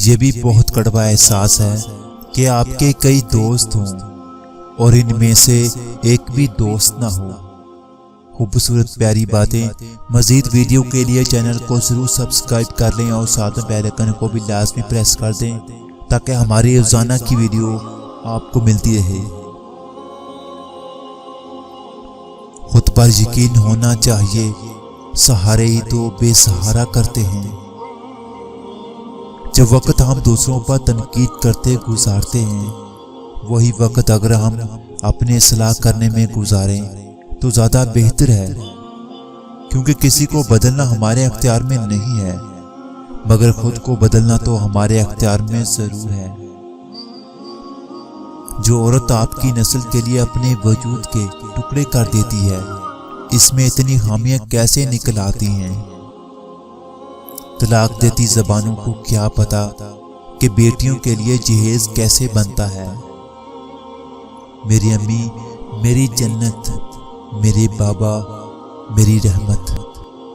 یہ بھی بہت کڑوا احساس ہے کہ آپ کے کئی دوست ہوں اور ان میں سے ایک بھی دوست نہ ہو۔ خوبصورت پیاری باتیں مزید ویڈیو کے لیے چینل کو ضرور سبسکرائب کر لیں اور ساتھ میں بیل آئیکن کو بھی لازمی پریس کر دیں تاکہ ہماری روزانہ کی ویڈیو آپ کو ملتی رہے۔ خود پر یقین ہونا چاہیے، سہارے ہی تو بے سہارا کرتے ہیں۔ جب وقت ہم دوسروں پر تنقید کرتے گزارتے ہیں، وہی وقت اگر ہم اپنے اصلاح کرنے میں گزاریں تو زیادہ بہتر ہے، کیونکہ کسی کو بدلنا ہمارے اختیار میں نہیں ہے، مگر خود کو بدلنا تو ہمارے اختیار میں ضرور ہے۔ جو عورت آپ کی نسل کے لیے اپنے وجود کے ٹکڑے کر دیتی ہے، اس میں اتنی خامیاں کیسے نکل آتی ہیں؟ طلاق دیتی زبانوں کو کیا پتا کہ بیٹیوں کے لیے جہیز کیسے بنتا ہے۔ میری امی میری جنت، میرے بابا میری رحمت۔